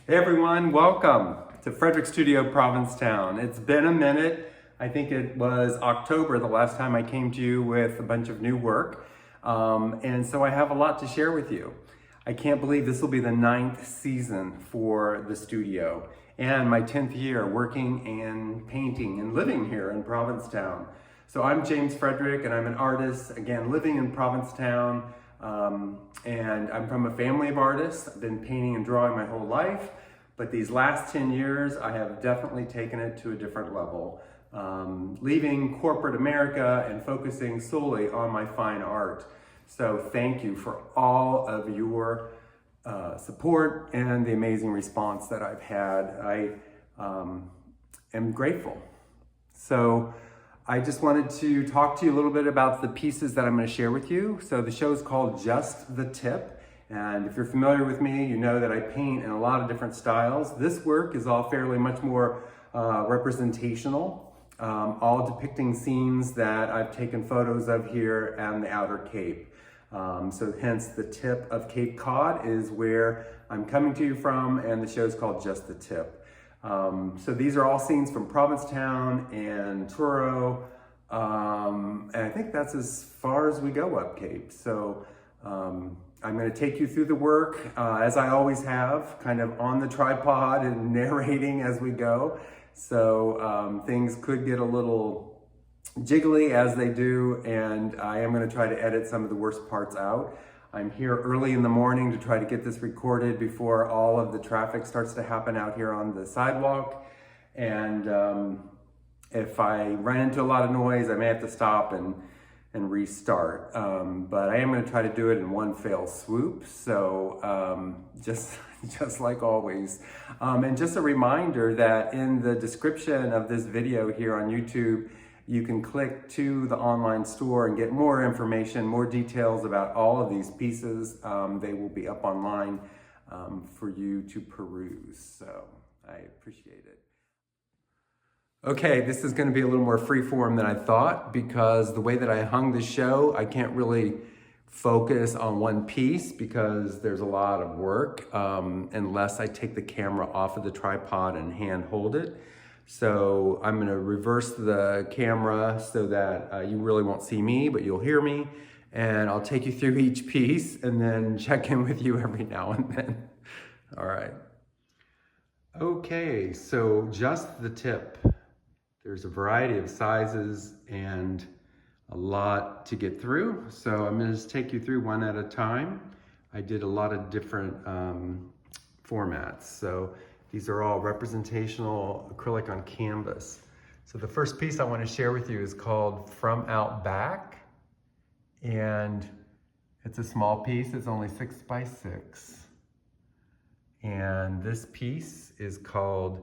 Hey everyone, welcome to Frederick Studio Provincetown. It's been a minute. I think it was October the last time I came to you with a bunch of new work. And so I have a lot to share with you. I can't believe this will be the 9th season for the studio and my 10th year working and painting and living here in Provincetown. So I'm James Frederick and I'm an artist, again, living in Provincetown. And I'm from a family of artists. I've been painting and drawing my whole life, but these last 10 years, I have definitely taken it to a different level, leaving corporate America and focusing solely on my fine art. So thank you for all of your support and the amazing response that I've had. I am grateful. So I just wanted to talk to you a little bit about the pieces that I'm going to share with you. So the show is called Just the Tip. And if you're familiar with me, you know that I paint in a lot of different styles. This work is all fairly much more representational, all depicting scenes that I've taken photos of here on the Outer Cape. So hence the tip of Cape Cod is where I'm coming to you from, and the show is called Just the Tip. So these are all scenes from Provincetown and Truro, and I think that's as far as we go up Cape. So I'm going to take you through the work, as I always have, kind of on the tripod and narrating as we go. So things could get a little jiggly as they do, and I am going to try to edit some of the worst parts out. I'm here early in the morning to try to get this recorded before all of the traffic starts to happen out here on the sidewalk. And if I run into a lot of noise, I may have to stop and restart. But I am going to try to do it in one fell swoop. So just like always. And just a reminder that in the description of this video here on YouTube, you can click to the online store and get more information, more details about all of these pieces. They will be up online for you to peruse. So I appreciate it. Okay, this is going to be a little more freeform than I thought, because the way that I hung the show, I can't really focus on one piece because there's a lot of work unless I take the camera off of the tripod and hand hold it. So I'm going to reverse the camera so that you really won't see me, but you'll hear me. And I'll take you through each piece and then check in with you every now and then. All right. Okay, so just the tip. There's a variety of sizes and a lot to get through. So I'm going to just take you through one at a time. I did a lot of different formats. So these are all representational acrylic on canvas. So the first piece I want to share with you is called From Out Back. And it's a small piece, it's only 6 by 6. And this piece is called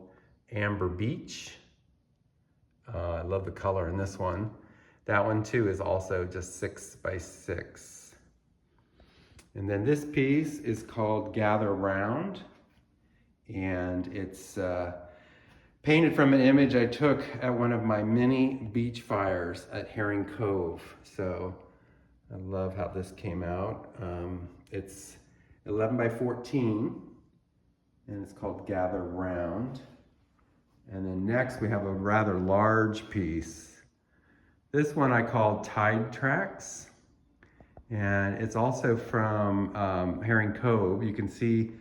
Amber Beach. I love the color in this one. That one too is also just 6 by 6. And then this piece is called Gather Round. And it's painted from an image I took at one of my mini beach fires at Herring Cove. So I love how this came out. It's 11 by 14, and it's called Gather Round. And then next we have a rather large piece. This one I call Tide Tracks, and it's also from Herring Cove. You can see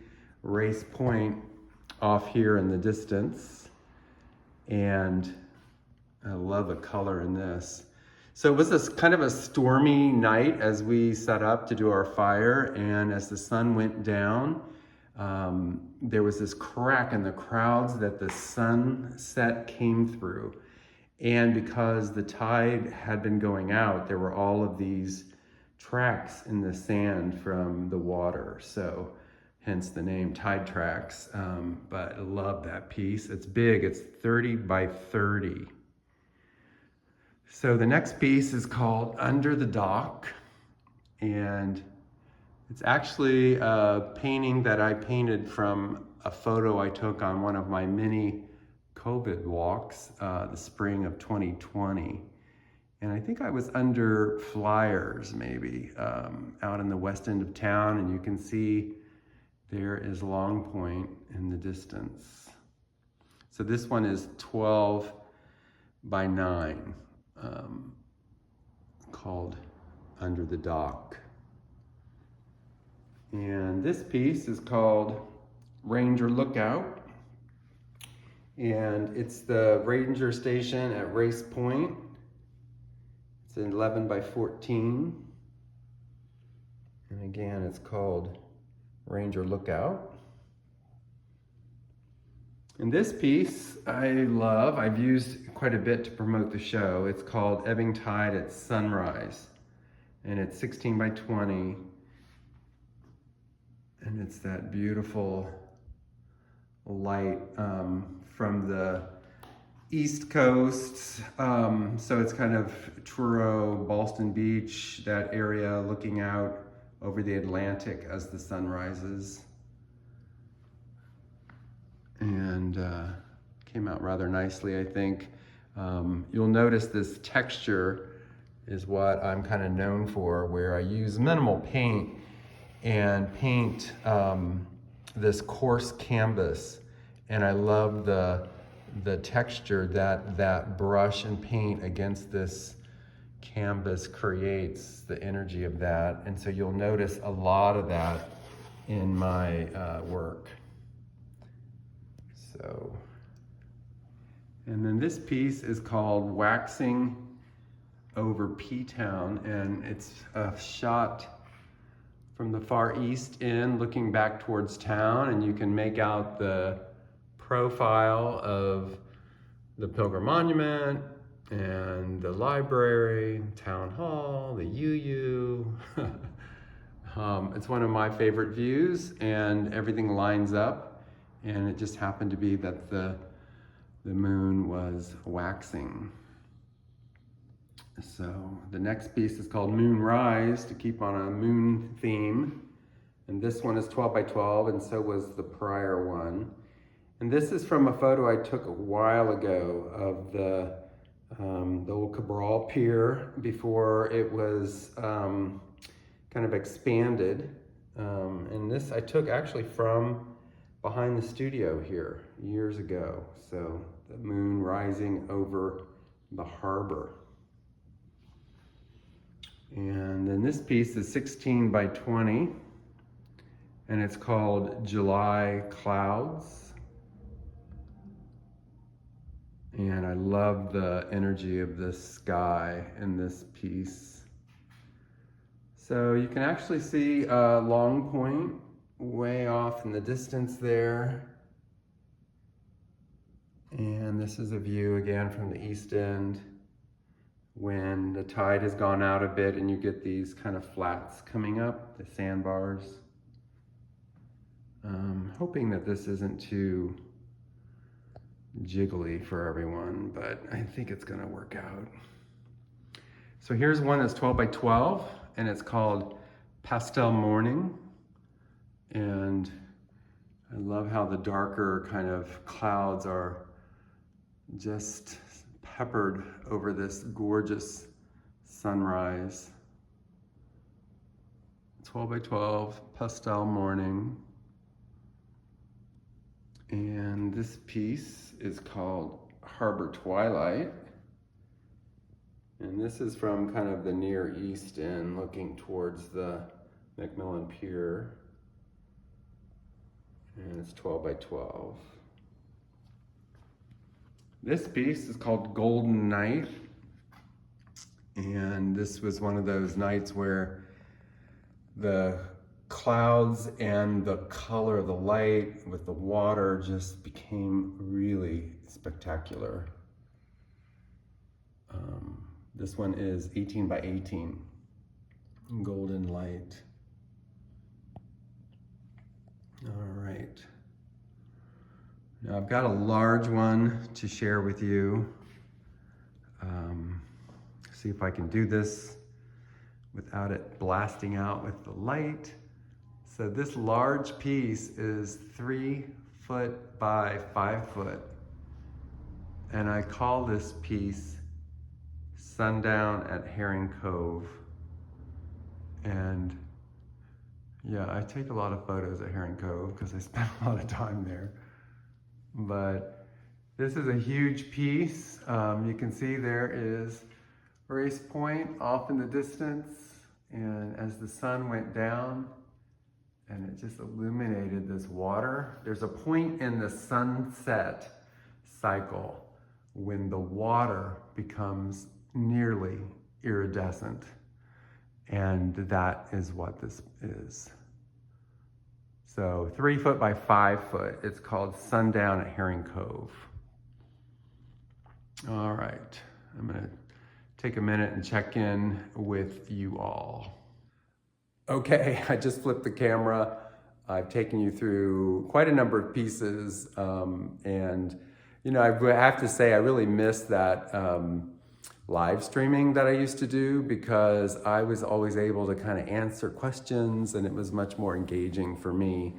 Race Point off here in the distance, and I love the color in this. So it was this kind of a stormy night as we set up to do our fire, and as the sun went down, there was this crack in the clouds that the sunset came through. And because the tide had been going out, there were all of these tracks in the sand from the water. So hence the name Tide Tracks. But I love that piece. It's big, it's 30 by 30. So the next piece is called Under the Dock. And it's actually a painting that I painted from a photo I took on one of my mini COVID walks, the spring of 2020. And I think I was under Flyers maybe, out in the west end of town, and you can see There is Long Point in the distance. So this one is 12 by 9, called Under the Dock. And this piece is called Ranger Lookout. And it's the ranger station at Race Point. It's 11 by 14. And again, it's called Ranger Lookout. And this piece I love. I've used quite a bit to promote the show. It's called Ebbing Tide at Sunrise. And it's 16 by 20. And it's that beautiful light from the East Coast. So it's kind of Truro, Ballston Beach, that area, looking out over the Atlantic as the sun rises. And came out rather nicely, I think. You'll notice this texture is what I'm kind of known for, where I use minimal paint and paint this coarse canvas, and I love the texture that brush and paint against this canvas creates, the energy of that. And so you'll notice a lot of that in my work. So, and then this piece is called Waxing over P-Town, and it's a shot from the far east end looking back towards town, and you can make out the profile of the Pilgrim Monument and the library, town hall, the UU. It's one of my favorite views, and everything lines up, and it just happened to be that the moon was waxing. So the next piece is called Moonrise, to keep on a moon theme. And this one is 12 by 12, and so was the prior one. And this is from a photo I took a while ago of the old Cabral Pier before it was kind of expanded. And this I took actually from behind the studio here years ago. So the moon rising over the harbor. And then this piece is 16 by 20, and it's called July Clouds. And I love the energy of this sky in this piece. So you can actually see Long Point way off in the distance there. And this is a view again from the east end, when the tide has gone out a bit and you get these kind of flats coming up, the sandbars. Hoping that this isn't too jiggly for everyone, but I think it's gonna work out. So here's one that's 12 by 12, and it's called Pastel Morning. And I love how the darker kind of clouds are just peppered over this gorgeous sunrise. 12 by 12, Pastel Morning. And this piece is called Harbor Twilight. And this is from kind of the Near East end, looking towards the Macmillan Pier. And it's 12 by 12. This piece is called Golden Night, and this was one of those nights where the clouds and the color of the light with the water just became really spectacular. This one is 18 by 18, Golden Light. All right. Now I've got a large one to share with you. See if I can do this without it blasting out with the light. So this large piece is 3 foot by 5 foot. And I call this piece Sundown at Herring Cove. And Yeah, I take a lot of photos at Herring Cove because I spend a lot of time there. But this is a huge piece. You can see there is Race Point off in the distance. And as the sun went down and it just illuminated this water, there's a point in the sunset cycle when the water becomes nearly iridescent. And that is what this is. So 3 foot by 5 foot. It's called Sundown at Herring Cove. All right, I'm gonna take a minute and check in with you all. Okay, I just flipped the camera. I've taken you through quite a number of pieces. And you know, I have to say I really miss that live streaming that I used to do because I was always able to kind of answer questions and it was much more engaging for me.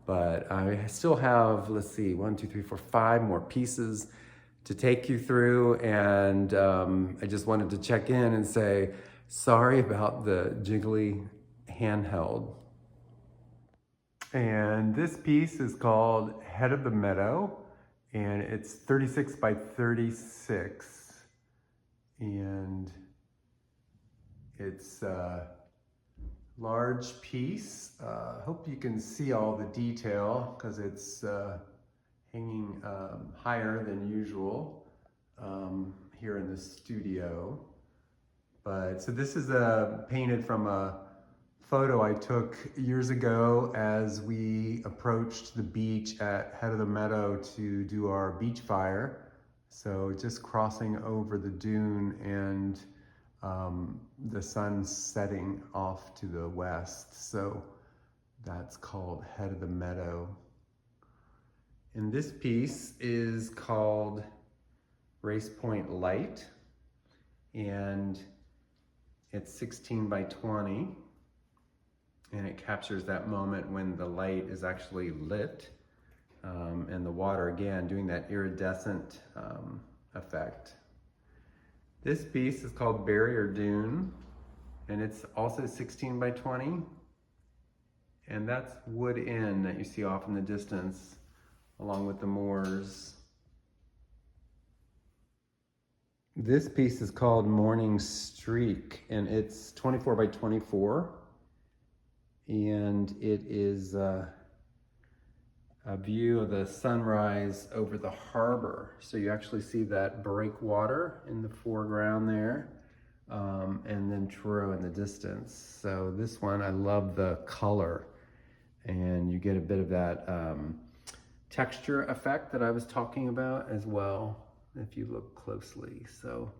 But I still have, let's see, 1, 2, 3, 4, 5 more pieces to take you through. And I just wanted to check in and say, sorry about the jiggly handheld. And this piece is called Head of the Meadow, and it's 36 by 36. And it's a large piece. Hope you can see all the detail because it's hanging higher than usual here in the studio. But so this is painted from a photo I took years ago as we approached the beach at Head of the Meadow to do our beach fire. So just crossing over the dune and the sun setting off to the west. So that's called Head of the Meadow. And this piece is called Race Point Light. And it's 16 by 20. And it captures that moment when the light is actually lit. And the water, again, doing that iridescent effect. This piece is called Barrier Dune, and it's also 16 by 20. And that's Wood Inn that you see off in the distance, along with the moors. This piece is called Morning Streak, and it's 24 by 24. And it is a view of the sunrise over the harbor. So you actually see that breakwater in the foreground there, and then Truro in the distance. So this one, I love the color, and you get a bit of that texture effect that I was talking about as well, if you look closely. So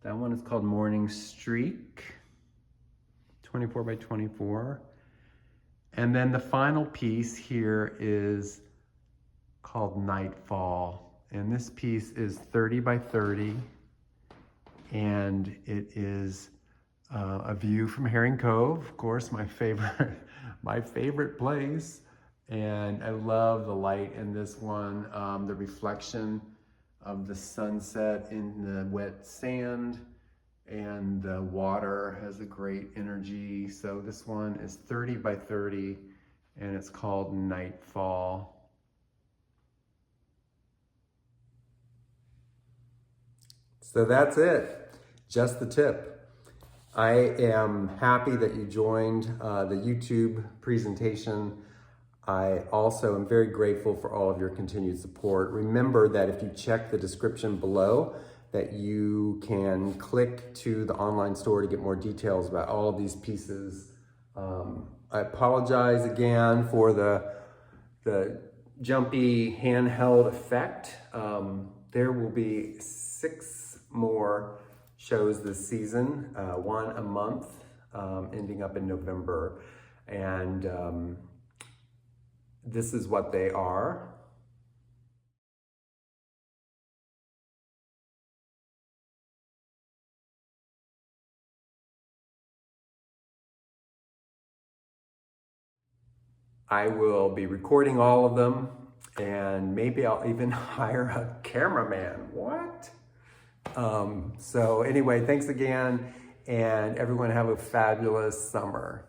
that one is called Morning Streak, 24 by 24. And then the final piece here is called Nightfall. And this piece is 30 by 30. And it is a view from Herring Cove, of course, my favorite place. And I love the light in this one, the reflection of the sunset in the wet sand, and the water has a great energy. So this one is 30 by 30, and it's called Nightfall. So that's it, just the tip. I am happy that you joined the YouTube presentation. I also am very grateful for all of your continued support. Remember that if you check the description below, that you can click to the online store to get more details about all of these pieces. I apologize again for the jumpy handheld effect. There will be 6 more shows this season, 1 a month, ending up in November. And this is what they are. I will be recording all of them, and maybe I'll even hire a cameraman. What? So anyway, thanks again, and everyone have a fabulous summer.